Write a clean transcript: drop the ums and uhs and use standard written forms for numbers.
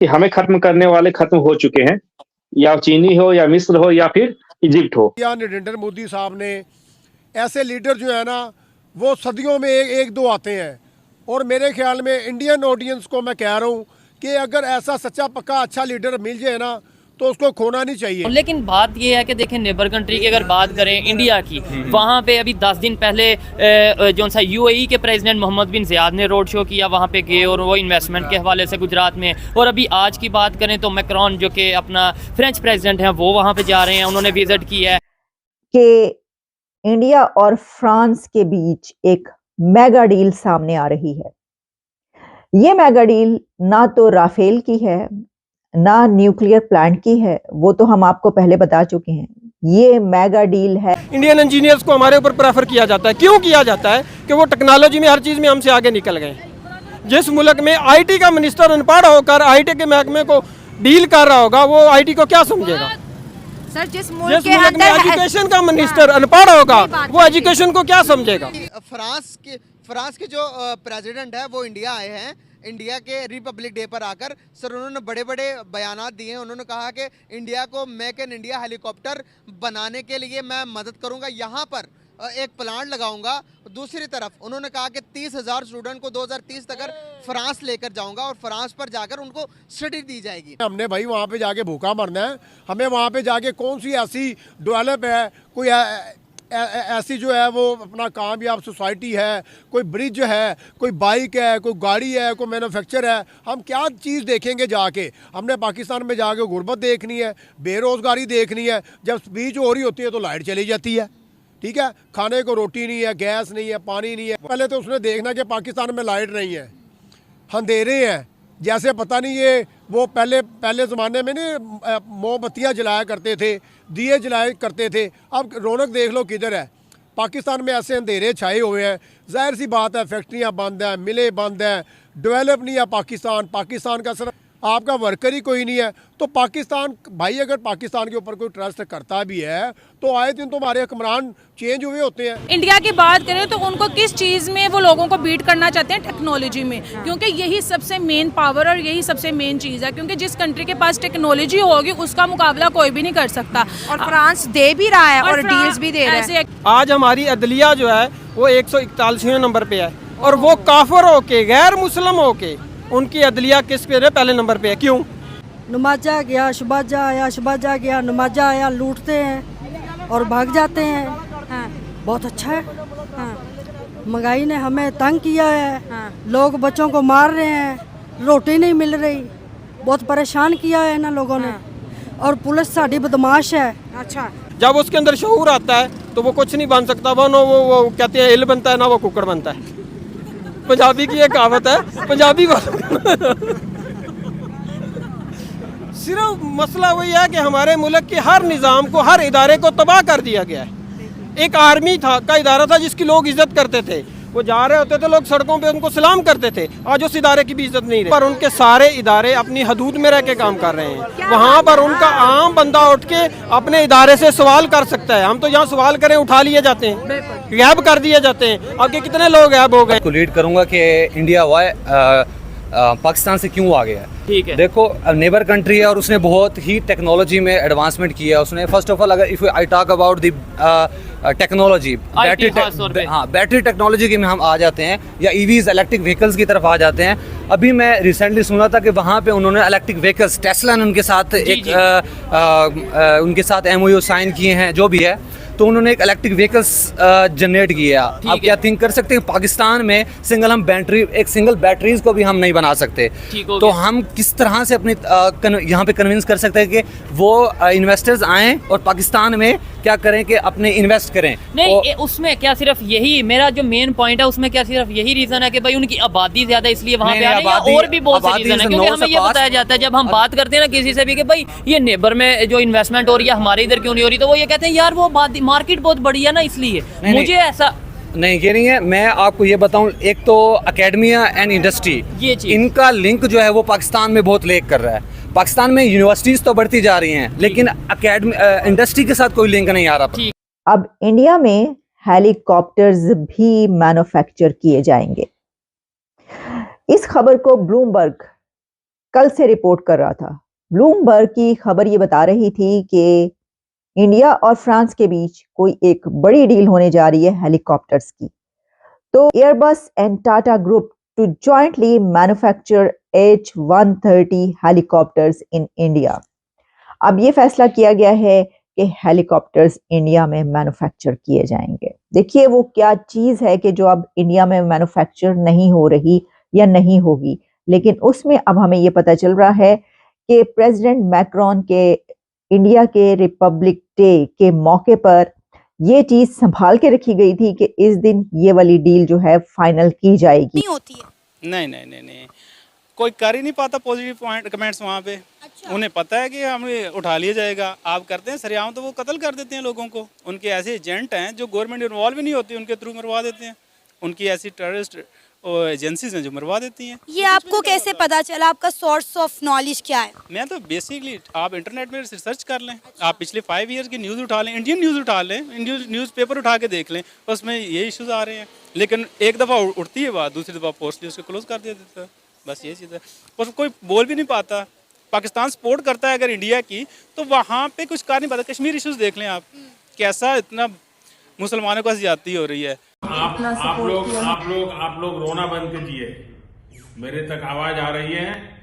कि हमें खत्म करने वाले खत्म हो चुके हैं, या चीनी हो या मिस्र हो या फिर इजिप्ट हो। नरेंद्र मोदी साहब ने ऐसे लीडर जो है ना वो सदियों में एक दो आते हैं, और मेरे ख्याल में इंडियन ऑडियंस को मैं कह रहा हूँ कि अगर ऐसा सच्चा पक्का अच्छा लीडर मिल जाए ना तो उसको खोना नहीं चाहिए। लेकिन बात ये है कि देखें, नेबर कंट्री की अगर बात करें इंडिया की, वहाँ पे अभी 10 दिन पहले जो सा यूएई के प्रेसिडेंट मोहम्मद बिन ज़ियाद ने रोड शो किया, वहाँ पे गए और वो इन्वेस्टमेंट के हवाले से गुजरात में। और अभी आज की बात करें तो मैक्रोन जो कि अपना फ्रेंच प्रेसिडेंट हैं, वो वहाँ पे जा रहे हैं, उन्होंने विजिट किया है। कि इंडिया और फ्रांस के बीच एक मेगा डील सामने आ रही है। ये मेगा डील ना तो राफेल की है ना न्यूक्लियर प्लांट की है, वो तो हम आपको पहले बता चुके हैं। ये मेगा डील है। इंडियन इंजीनियर्स को हमारे ऊपर प्रेफर किया जाता है। क्यों किया जाता है? कि वो टेक्नोलॉजी में हर चीज़ में हमसे आगे निकल गए। जिस मुल्क में आईटी का मिनिस्टर अनपढ़ होकर आईटी के महकमे को डील कर रहा होगा, वो आईटी को क्या समझेगा? सर, जिस मुल्क में एजुकेशन का मिनिस्टर अनपढ़ होगा, वो एजुकेशन को क्या समझेगा? फ्रांस के जो प्रेसिडेंट है वो इंडिया आए हैं। इंडिया के रिपब्लिक डे पर आकर सर उन्होंने बड़े बड़े बयानात दिए हैं। उन्होंने कहा कि इंडिया को मेक इन इंडिया हेलीकॉप्टर बनाने के लिए मैं मदद करूंगा, यहाँ पर एक प्लांट लगाऊंगा। दूसरी तरफ उन्होंने कहा कि 30,000 स्टूडेंट को 2030 तक फ्रांस लेकर जाऊंगा और फ्रांस पर जाकर उनको स्टडी दी जाएगी। हमने भाई वहाँ पे जाके भूखा मरना है। हमें वहाँ पे जाके कौन सी ऐसी डेवलप है, कोई ऐसी जो है वो अपना कामयाब सोसाइटी है, कोई ब्रिज है, कोई बाइक है, कोई गाड़ी है, कोई मैन्युफैक्चर है, हम क्या चीज़ देखेंगे जाके? हमने पाकिस्तान में जाके गुर्बत देखनी है, बेरोज़गारी देखनी है। जब स्पीच हो रही होती है तो लाइट चली जाती है, ठीक है, खाने को रोटी नहीं है, गैस नहीं है, पानी नहीं है। पहले तो उसने देखना कि पाकिस्तान में लाइट नहीं है, अंधेरे हैं, जैसे पता नहीं ये वो पहले ज़माने में नहीं मोमबत्तियाँ जलाया करते थे, दिए जलाया करते थे। अब रौनक देख लो किधर है। पाकिस्तान में ऐसे अंधेरे छाए हुए हैं। जाहिर सी बात है, फैक्ट्रियाँ बंद हैं, मिलें बंद हैं, डेवलप नहीं है पाकिस्तान का सिर्फ आपका वर्कर ही कोई नहीं है। तो पाकिस्तान भाई, अगर पाकिस्तान के ऊपर कोई ट्रस्ट करता भी है तो आए दिन तो हमारे हुक्मरान चेंज हुए होते हैं। इंडिया की बात करें तो उनको किस चीज़ में वो लोगों को बीट करना चाहते हैं? टेक्नोलॉजी में, क्योंकि यही सबसे मेन पावर और यही सबसे मेन चीज़ है। क्योंकि जिस कंट्री के पास टेक्नोलॉजी होगी उसका मुकाबला कोई भी नहीं कर सकता, और फ्रांस दे भी रहा है और डील्स भी दे रहा है। आज हमारी अदलिया जो है वो 141वें नंबर पे है, और वो काफिर होके, गैर मुस्लिम होके, उनकी अदलिया किस पे पहले नंबर पे है? क्यों? नमाजा गया, शबाजा आया, शबाजा गया, नमाजा आया, लूटते हैं और भाग जाते हैं। हाँ। बहुत अच्छा है। हाँ। महंगाई ने हमें तंग किया है। हाँ। लोग बच्चों को मार रहे हैं, रोटी नहीं मिल रही, बहुत परेशान किया है ना लोगों ने। और पुलिस साड़ी बदमाश है। अच्छा, जब उसके अंदर शऊर आता है तो वो कुछ नहीं बन सकता। वो कहते हैं इल बनता है ना वो कुकड़ बनता है। पंजाबी की एक कहावत है, पंजाबी सिर्फ मसला वही है कि हमारे मुल्क के हर निज़ाम को, हर इदारे को तबाह कर दिया गया है। एक आर्मी का इदारा था जिसकी लोग इज्जत करते थे, वो जा रहे होते थे, लोग सड़कों पे उनको सलाम करते थे। आज उस इदारे की भी इज्जत नहीं रही। पर उनके सारे इदारे अपनी हदूद में रह के काम कर रहे हैं। वहाँ पर उनका आम बंदा उठ के अपने इदारे से सवाल कर सकता है। हम तो यहाँ सवाल करें उठा लिए जाते हैं, गैब कर दिए जाते हैं। अब के कितने लोग गैब हो गए। को लीड करूँगा कि इंडिया पाकिस्तान से क्यों आगे है। ठीक है, देखो नेबर कंट्री है और उसने बहुत ही टेक्नोलॉजी में एडवांसमेंट किया है उसने। फर्स्ट ऑफ ऑल, अगर if I talk about the technology, battery technology के में हम आ जाते हैं, या ईवीज इलेक्ट्रिक व्हीकल्स की तरफ आ जाते हैं। अभी मैं रिसेंटली सुना था कि वहाँ पे उन्होंने इलेक्ट्रिक व्हीकल्स, टेस्ला ने उनके साथ उनके साथ MOU साइन किए हैं, जो भी है। तो उन्होंने एक इलेक्ट्रिक व्हीकल्स जनरेट किया। आप क्या थिंक कर सकते हैं पाकिस्तान में एक सिंगल बैटरीज को भी हम नहीं बना सकते, तो हम किस तरह से अपने यहाँ पे कन्विंस कर सकते हैं कि वो इन्वेस्टर्स आएँ और पाकिस्तान में क्या करें कि अपने इन्वेस्ट करें? नहीं, उसमें क्या सिर्फ यही मेरा जो मेन पॉइंट है, उसमें क्या सिर्फ यही रीजन है कि भाई उनकी आबादी ज्यादा इसलिए वहाँ पे आ रहे हैं, और भी बहुत से रीजन है? क्योंकि हमें ये बताया जाता है जब हम बात करते हैं ना किसी से भी कि भाई ये नेबर में जो इन्वेस्टमेंट हो रही है हमारे इधर क्यों नहीं हो रही, तो वो ये कहते हैं यार वो मार्केट बहुत बड़ी है ना, इसलिए मुझे ऐसा नहीं, ये नहीं है। मैं आपको ये बताऊं, एक तो अकेडमिया एंड इंडस्ट्री, ये चीज, इनका लिंक जो है वो पाकिस्तान में बहुत लेक कर रहा है। पाकिस्तान में यूनिवर्सिटीज तो बढ़ती जा रही हैं, लेकिन इंडस्ट्री के साथ कोई लिंक नहीं आ रहा। अब इंडिया में हेलीकॉप्टर्स भी मैन्युफैक्चर किए जाएंगे। इस खबर को ब्लूमबर्ग कल से रिपोर्ट कर रहा था। ब्लूमबर्ग की खबर ये बता रही थी कि इंडिया और फ्रांस के बीच कोई एक बड़ी डील होने जा रही है हेलीकॉप्टर्स की। तो Airbus and Tata group to jointly manufacture H-130 helicopters in India. अब ये फैसला किया गया है कि हेलीकॉप्टर्स इंडिया में मैन्युफैक्चर किए जाएंगे। देखिए वो क्या चीज़ है कि जो अब इंडिया में मैन्युफैक्चर नहीं हो रही या नहीं होगी, लेकिन उसमें अब हमें ये पता चल रहा है कि प्रेसिडेंट मैक्रोन के इंडिया के रिपब्लिक डे के मौके पर ये चीज़ संभाल के रखी गई थी कि इस दिन ये वाली डील जो है फाइनल की जाएगी। नहीं होती है। नहीं, कोई कर ही नहीं पाता पॉजिटिव पॉइंट कमेंट्स वहाँ पे। अच्छा। उन्हें पता है कि हमें उठा लिया जाएगा। आप करते हैं सरेआम तो वो कत्ल कर देते हैं लोगों को। उनके ऐसे एजेंट हैं जो गवर्नमेंट इन्वॉल्व ही नहीं होती, उनके थ्रू मरवा देते हैं। उनकी ऐसी टेररिस्ट एजेंसीज हैं जो मरवा देती हैं। ये आपको कैसे पता चला? आपका सोर्स ऑफ नॉलेज क्या है? मैं तो बेसिकली आप इंटरनेट में रिसर्च कर लें। अच्छा। आप पिछले 5 ईयर्स की न्यूज़ उठा लें, इंडियन न्यूज़ उठा लें, इंडियन न्यूज़पेपर उठा के देख लें, उसमें ये इश्यूज आ रहे हैं। लेकिन एक दफ़ा उठती है बात, दूसरी दफ़ा पोस्टली उसको क्लोज कर दिया देता है। बस ये चीज़ है। बस कोई बोल भी नहीं पाता। पाकिस्तान सपोर्ट करता है अगर इंडिया की, तो वहाँ पे कुछ कर नहीं पाता। कश्मीर इश्यूज देख लें आप, कैसा इतना मुसलमानों को ज्यादती हो रही है। आप लोग रोना बंद कीजिए। मेरे तक आवाज आ रही है।